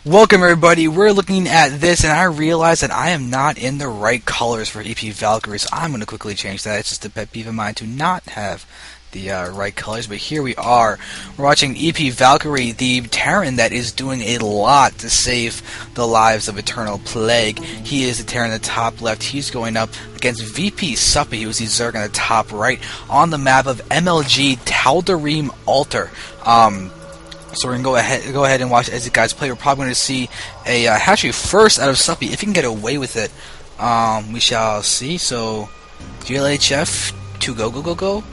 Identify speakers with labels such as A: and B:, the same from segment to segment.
A: Welcome everybody, we're looking at this and I realize that I am not in the right colors for ePValkyrie, so I'm going to quickly change that. It's just a pet peeve of mine to not have the right colors, but here we are. We're watching ePValkyrie, the Terran that is doing a lot to save the lives of Eternal Plague. He is the Terran in the top left. He's going up against VPSuppy, who is the Zerg on the top right, on the map of MLG Tal'Darim Altar. So we're going to go ahead and watch as the guys play. We're probably going to see a hatchery first out of Suppy. If he can get away with it, we shall see. So, GLHF to go.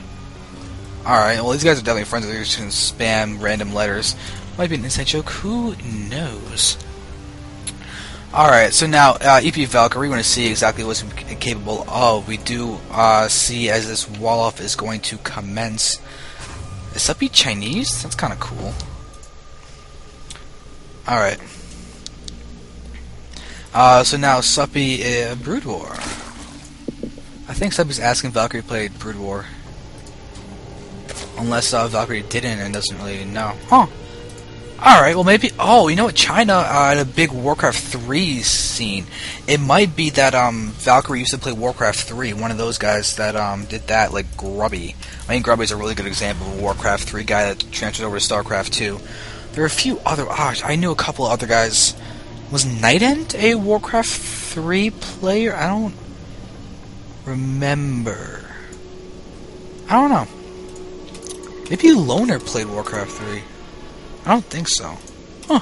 A: Alright, well these guys are definitely friends. They're just going to spam random letters. Might be an inside joke. Who knows? Alright, so now ePValkyrie, we're going to see exactly what's capable of. We do see as this wall-off is going to commence. Is Suppy Chinese? That's kind of cool. Alright. So now Suppy Brood War. I think Suppy's asking Valkyrie played Brood War. Unless Valkyrie didn't and doesn't really know. Huh. Alright, well maybe... Oh, you know what? China had a big Warcraft 3 scene. It might be that Valkyrie used to play Warcraft 3. One of those guys that did that, like Grubby. I think Grubby's a really good example of a Warcraft 3 guy that transferred over to StarCraft 2. There are a few other... I knew a couple of other guys. Was Nightend a Warcraft 3 player? I don't remember. I don't know. Maybe Loner played Warcraft 3. I don't think so. Huh.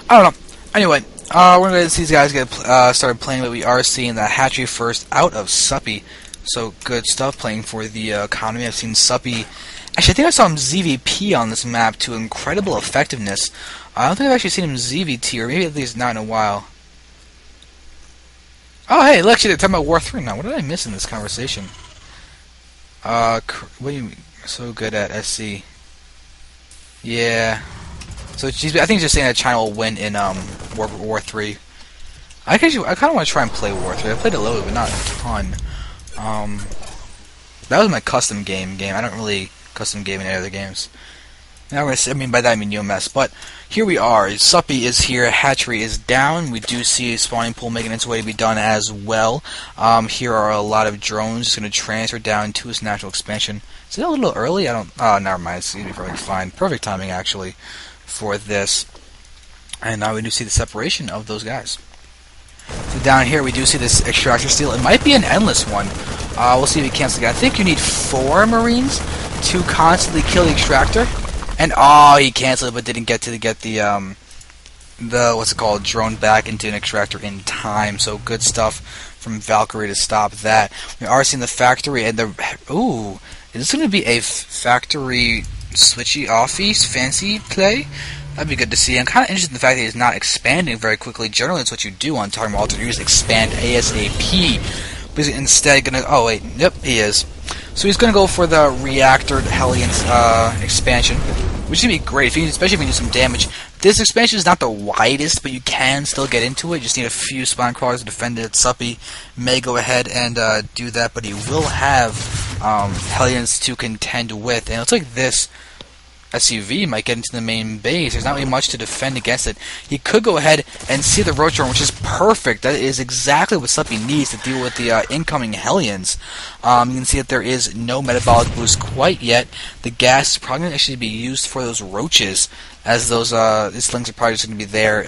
A: I don't know. Anyway, we're going to see these guys get started playing, but we are seeing the hatchery first out of Suppy. So, good stuff playing for the economy. I've seen Suppy... Actually, I think I saw him ZVP on this map to incredible effectiveness. I don't think I've actually seen him ZVT, or maybe at least not in a while. Oh, hey, look, they're talking about War 3 now. What did I miss in this conversation? What do you mean? So good at SC. Yeah. So, I think he's just saying that China will win in War 3. I kind of want to try and play War 3. I played it a little bit, but not a ton. That was my custom game. I don't really custom game in any other games. Now we're gonna, by that I mean UMS. But here we are. Suppy is here. Hatchery is down. We do see a spawning pool making its way to be done as well. Here are a lot of drones just going to transfer down to its natural expansion. Is it a little early? I don't... Oh, never mind. It's going to be perfectly fine. Perfect timing, actually, for this. And now we do see the separation of those guys. So down here we do see this extractor steal. It might be an endless one. We'll see if he cancels again. I think you need 4 Marines to constantly kill the extractor. And oh, he canceled it, but didn't get to get the what's it called, drone back into an extractor in time. So good stuff from Valkyrie to stop that. We are seeing the factory and the ooh. Is this going to be a factory switchy offy fancy play? That'd be good to see. I'm kind of interested in the fact that he's not expanding very quickly. Generally, it's what you do on Tal'Darim Altar. You just expand ASAP. But he's instead going to... Oh, wait. Yep, he is. So he's going to go for the reactor Hellions expansion, which is going to be great, especially if you do some damage. This expansion is not the widest, but you can still get into it. You just need a few spawn crawlers to defend it. Suppy may go ahead and do that, but he will have Hellions to contend with. And it's like this SUV might get into the main base. There's not really much to defend against it. He could go ahead and see the roach drone, which is perfect. That is exactly what Suppy needs to deal with the incoming Hellions. You can see that there is no metabolic boost quite yet. The gas is probably going to actually be used for those roaches, as those slings are probably just going to be there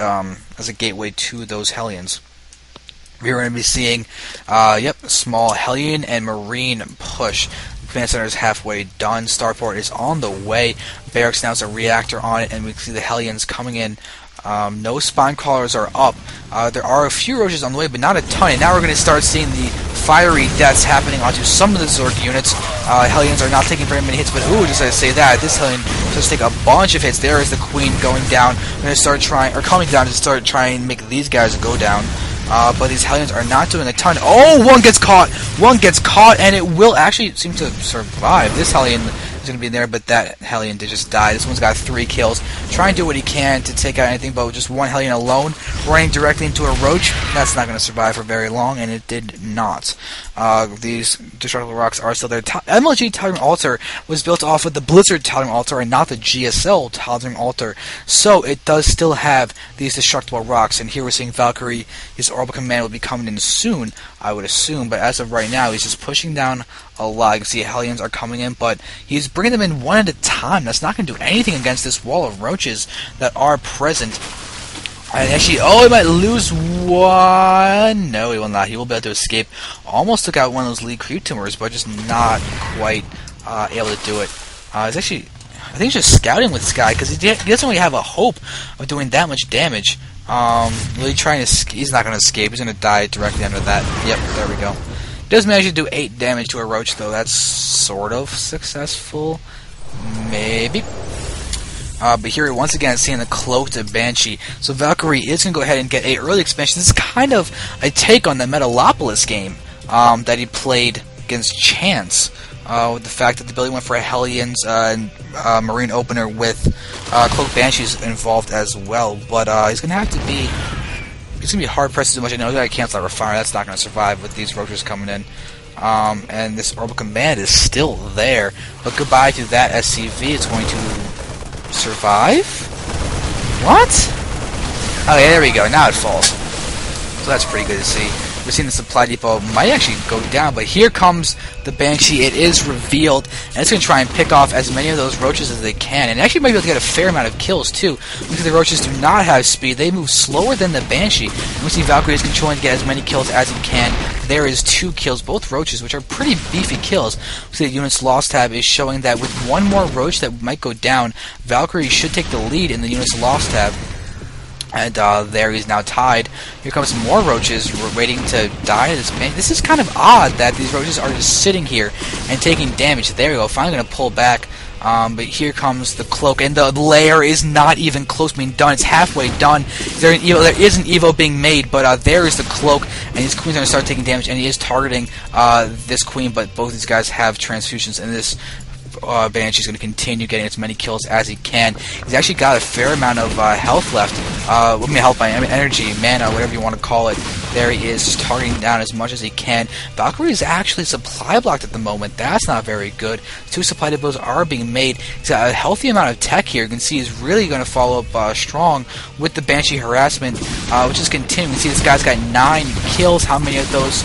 A: as a gateway to those Hellions. We're going to be seeing, small Hellion and Marine push. Command Center is halfway done. Starport is on the way. Barracks now has a reactor on it, and we can see the Hellions coming in. No spawn crawlers are up. There are a few roaches on the way, but not a ton. And now we're going to start seeing the fiery deaths happening onto some of the Zerg units. Hellions are not taking very many hits, but ooh, just to say that, this Hellion does take a bunch of hits. There is the Queen going down. We're going to start trying, or coming down to start trying to make these guys go down. But these Hellions are not doing a ton. Oh, one gets caught! One gets caught, and it will actually seem to survive. This Hellion He's going to be there, but that Hellion did just die. This one's got 3 kills. Try and do what he can to take out anything, but with just one Hellion alone, running directly into a Roach, that's not going to survive for very long, and it did not. These destructible rocks are still there. MLG Tal'Darim Altar was built off of the Blizzard Tal'Darim Altar and not the GSL Tal'Darim Altar, so it does still have these destructible rocks. And here we're seeing Valkyrie. His orbital command will be coming in soon, I would assume, but as of right now, he's just pushing down a lot. You can see Hellions are coming in, but he's bringing them in one at a time. That's not going to do anything against this wall of roaches that are present. And actually, he might lose one. No, he will not. He will be able to escape. Almost took out one of those lead creep tumors, but just not quite able to do it. He's actually, I think he's just scouting with this guy, because he doesn't really have a hope of doing that much damage. Really trying to, he's not going to escape. He's going to die directly under that. Yep, there we go. Does manage to do 8 damage to a Roach, though. That's sort of successful. Maybe. But here, once again, seeing the Cloaked Banshee. So Valkyrie is going to go ahead and get a early expansion. This is kind of a take on the Metalopolis game that he played against Chance. With the fact that the ability went for a Hellions Marine opener with Cloaked Banshees involved as well. But he's going to have to be... It's going to be hard-pressed to do much. I know that I cancel that Refiner. That's not going to survive with these Roaches coming in. And this Orbital Command is still there. But goodbye to that SCV. It's going to survive? What? Oh, yeah, there we go. Now it falls. So that's pretty good to see. We're seeing the supply depot might actually go down, but here comes the Banshee. It is revealed, and it's going to try and pick off as many of those Roaches as they can, and actually might be able to get a fair amount of kills, too, because the Roaches do not have speed. They move slower than the Banshee, and we see Valkyrie is controlling to get as many kills as he can. There is 2 kills, both Roaches, which are pretty beefy kills. We see the unit's loss tab is showing that with one more Roach that might go down, Valkyrie should take the lead in the unit's loss tab. And there he's now tied. Here comes some more Roaches waiting to die. This is kind of odd that these Roaches are just sitting here and taking damage. There we go. Finally going to pull back. But here comes the Cloak, and the lair is not even close to being done. It's halfway done. There is an Evo being made, but there is the Cloak, and his Queen's going to start taking damage, and he is targeting this Queen, but both these guys have transfusions, and this Banshee's going to continue getting as many kills as he can. He's actually got a fair amount of health left. Energy, mana, whatever you want to call it. There he is, just targeting down as much as he can. Valkyrie is actually supply blocked at the moment. That's not very good. 2 supply depots are being made. He's got a healthy amount of tech here. You can see he's really going to follow up strong with the Banshee harassment, which is continuing. You can see this guy's got 9 kills. How many of those?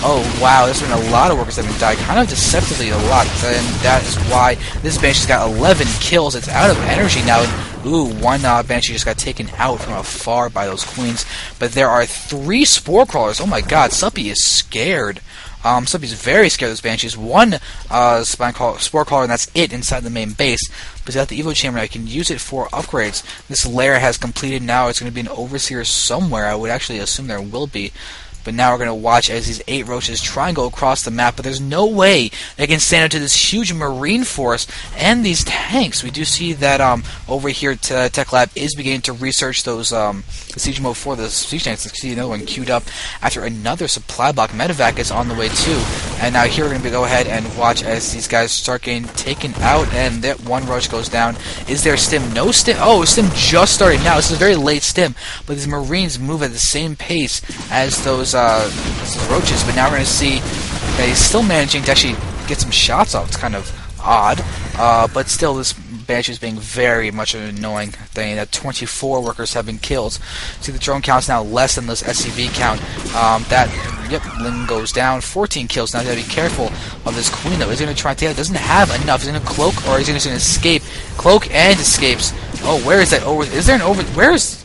A: Oh, wow, there's been a lot of workers that have been died, kind of deceptively a lot, and that is why this Banshee's got 11 kills. It's out of energy now. Ooh, one Banshee just got taken out from afar by those Queens, but there are 3 Spore Crawlers. Oh my god, Suppy is scared. Suppy's very scared of those Banshees. One Spore Crawler, and that's it inside the main base. But at the Evo Chamber, I can use it for upgrades. This lair has completed now. It's going to be an Overseer somewhere. I would actually assume there will be. But now we're going to watch as these 8 Roaches try and go across the map, but there's no way they can stand up to this huge Marine force and these tanks. We do see that over here at Tech Lab is beginning to research those the siege mode for the siege tanks. Let's see another one queued up after another supply block. Medevac is on the way too. And now here we're going to go ahead and watch as these guys start getting taken out, and that one Roach goes down. Is there stim? No stim. Oh, stim just started now. This is a very late stim, but these Marines move at the same pace as those Roaches, but now we're going to see that he's still managing to actually get some shots off. It's kind of odd, but still this Banshee is being very much an annoying thing. That 24 workers have been killed. See, the drone count's now less than this SCV count. Lin goes down. 14 kills. Now you gotta be careful of this Queen, though. He's going to try to take it. Doesn't have enough. He's going to cloak, or he's going to escape. Cloak and escapes. Oh, where is that over? Is there an over? Where is...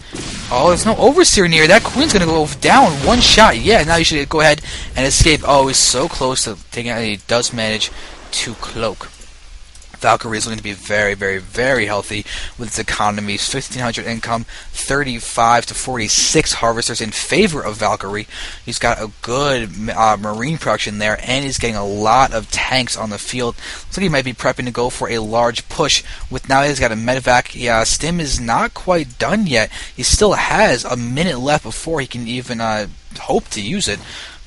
A: Oh, there's no Overseer near. That Queen's going to go down. One shot. Yeah, now you should go ahead and escape. Oh, he's so close to taking out. He does manage to cloak. Valkyrie is going to be very, very, very healthy with its economies. 1,500 income, 35 to 46 harvesters in favor of Valkyrie. He's got a good marine production there, and he's getting a lot of tanks on the field. Looks like he might be prepping to go for a large push. With now he's got a medevac. Yeah, Stim is not quite done yet. He still has a minute left before he can even hope to use it.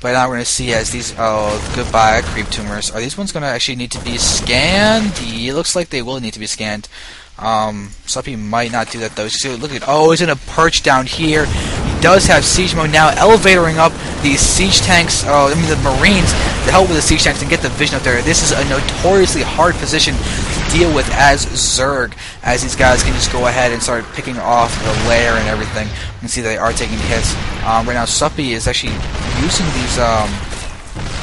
A: But now we're going to see as these, goodbye, creep tumors. Are these ones going to actually need to be scanned? It looks like they will need to be scanned. Suppy might not do that though. So look at, he's in a perch down here. He does have siege mode now, elevatoring up these siege tanks, the Marines, to help with the siege tanks and get the vision up there. This is a notoriously hard position to deal with as Zerg, as these guys can just go ahead and start picking off the lair and everything. You can see they are taking hits. Right now, Suppy is actually using these,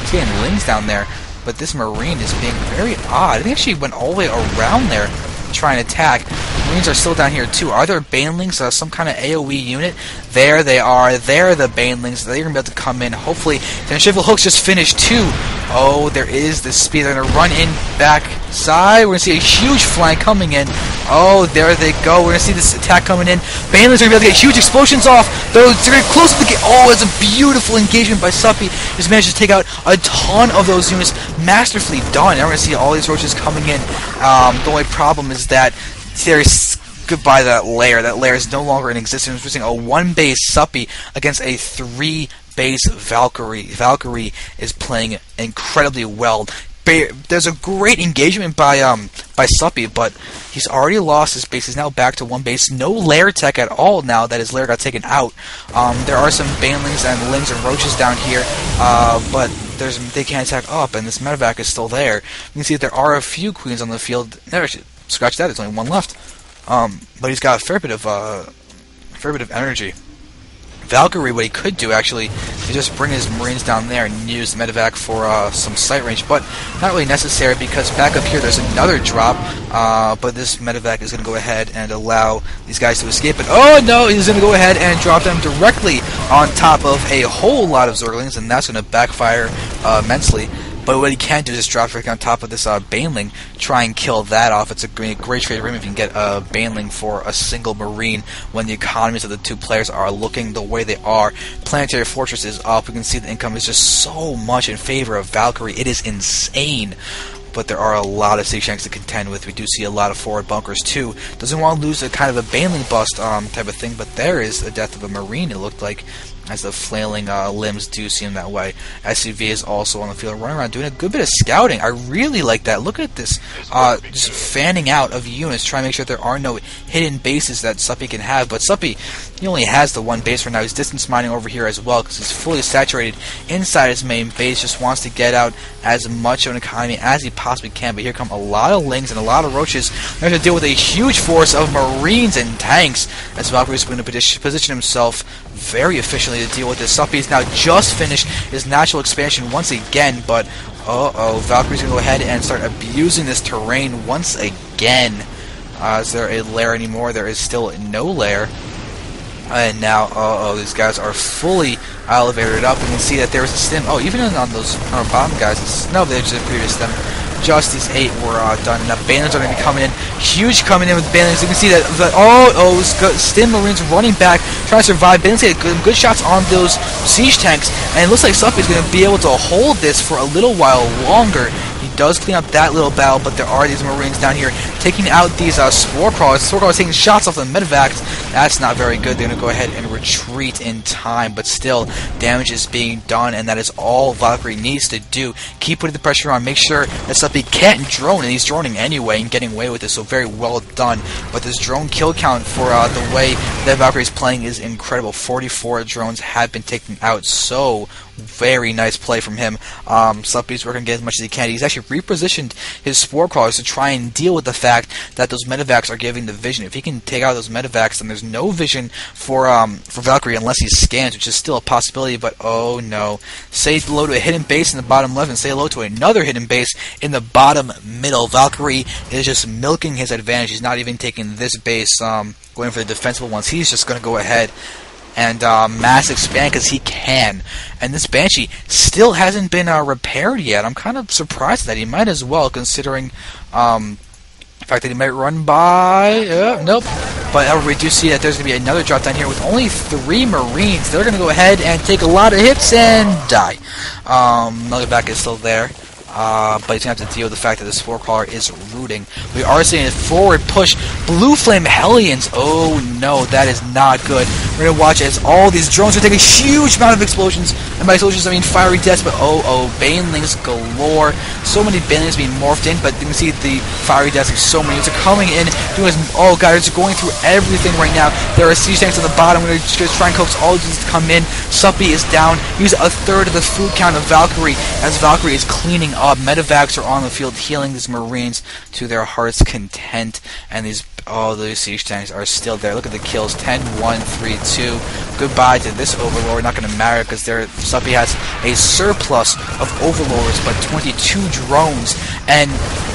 A: he's getting lings down there, but this Marine is being very odd. They actually went all the way around there to try and attack. Marines are still down here too. Are there Banelings, some kind of AoE unit? There they are. They're the Banelings. They're going to be able to come in. Hopefully, the Shiva Hooks just finished too. Oh, there is the speed. They're going to run in back side. We're going to see a huge flank coming in. Oh, there they go. We're going to see this attack coming in. Banelings are going to be able to get huge explosions off. They're going to close to the game. Oh, it's a beautiful engagement by Suppy. Just managed to take out a ton of those units. Masterfully done. Now we're going to see all these roaches coming in. The only problem is that there's goodbye that lair. That lair is no longer in existence. We're seeing a 1-base Suppy against a 3-base Valkyrie. Valkyrie is playing incredibly well. There's a great engagement by Suppy, but he's already lost his base. He's now back to 1 base. No lair tech at all now that his lair got taken out. There are some Banelings and Lings and Roaches down here, but they can't attack up, and this medevac is still there. You can see that there are a few queens on the field. Never scratch that. There's only one left. But he's got a fair bit of energy. Valkyrie, what he could do actually is just bring his Marines down there and use the medevac for some sight range, but not really necessary because back up here there's another drop. But this medevac is going to go ahead and allow these guys to escape. But oh no, he's going to go ahead and drop them directly on top of a whole lot of Zerglings, and that's going to backfire immensely. But what he can do is just drop right on top of this Baneling, try and kill that off. It's a great trade for him if you can get a Baneling for a single Marine when the economies of the two players are looking the way they are. Planetary Fortress is up. We can see the income is just so much in favor of Valkyrie. It is insane. But there are a lot of siege tanks to contend with. We do see a lot of forward bunkers too. Doesn't want to lose a kind of a Baneling bust type of thing, but there is the death of a Marine, it looked like, as the flailing limbs do seem that way. SCV is also on the field, running around doing a good bit of scouting. I really like that. Look at this, just fanning out of units, trying to make sure there are no hidden bases that Suppy can have. But Suppy, he only has the 1 base right now. He's distance mining over here as well because he's fully saturated inside his main base. Just wants to get out as much of an economy as he possibly can. But here come a lot of Lings and a lot of Roaches. They're going to deal with a huge force of Marines and tanks as Valkyrie's going to position himself very efficiently to deal with this. Suppy's now just finished his natural expansion once again, but Valkyrie's going to go ahead and start abusing this terrain once again. Is there a lair anymore? There is still no lair. And now, these guys are fully elevated up. We can see that there was a stim. Oh, even on those bottom guys, no, there's a previous stim. Just these 8 were done. Now Banelings are going to be coming in. Huge coming in with Banelings. You can see that, Stim Marines running back, trying to survive. Banelings get good shots on those siege tanks. And it looks like Suppy is going to be able to hold this for a little while longer. He does clean up that little battle, but there are these Marines down here taking out these Spore Crawlers. Spore Crawlers taking shots off the medevacs. That's not very good. They're going to go ahead and retreat in time, but still, damage is being done, and that is all Valkyrie needs to do. Keep putting the pressure on. Make sure that Suppy can't drone, and he's droning anyway and getting away with this, so very well done. But this drone kill count for the way that Valkyrie is playing is incredible. 44 drones have been taken out, so very nice play from him. Suppy's working to get as much as he can. He's actually repositioned his Spore Crawlers to try and deal with the fact that those medevacs are giving the vision. If he can take out those medevacs, then there's no vision for Valkyrie unless he scans, which is still a possibility, but oh no. Say hello to a hidden base in the bottom left and say hello to another hidden base in the bottom middle. Valkyrie is just milking his advantage. He's not even taking this base, going for the defensible ones. He's just going to go ahead and mass expand because he can. And this Banshee still hasn't been repaired yet. I'm kind of surprised that he might as well, considering the fact that he might run by. Nope. But we do see that there's going to be another drop down here with only 3 Marines. They're going to go ahead and take a lot of hits and die. Medevac is still there. But he's going to have to deal with the fact that this 4-caller is rooting. We are seeing a forward push. Blue Flame Hellions. Oh no, that is not good. We're going to watch as all these drones are taking a huge amount of explosions, and by explosions I mean fiery deaths, but banelings galore. So many banelings being morphed in, but you can see the fiery deaths of so many units are coming in, doing guys are going through everything right now. There are siege tanks on the bottom. We're going to just try and coax all of these to come in. Suppy is down. He's a third of the food count of Valkyrie, as Valkyrie is cleaning up. Medivacs are on the field healing these Marines to their heart's content, and these siege tanks are still there. Look at the kills. 10, 1, 3, 2. Goodbye to this Overlord. Not going to matter because Suppy has a surplus of Overlords, but 22 drones. And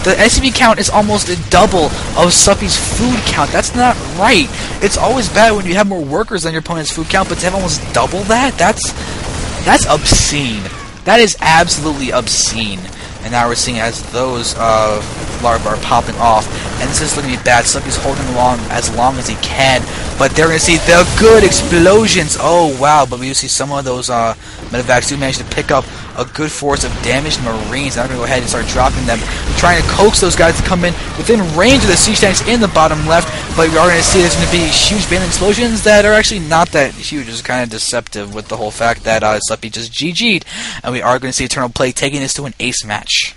A: the SCV count is almost a double of Suppy's food count. That's not right. It's always bad when you have more workers than your opponent's food count, but to have almost double that? That's obscene. That is absolutely obscene. And now we're seeing as those larvae are popping off, and this is looking to be bad. Suppy's holding along as long as he can, but they're going to see the good explosions. Oh wow! But we do see some of those medevacs do manage to pick up a good force of damaged Marines. I'm going to go ahead and start dropping them, trying to coax those guys to come in within range of the siege tanks in the bottom left. But we are going to see there's going to be huge baneling explosions that are actually not that huge. It's kind of deceptive with the whole fact that Suppy just GG'd, and we are going to see Eternal Plague taking this to an ace match.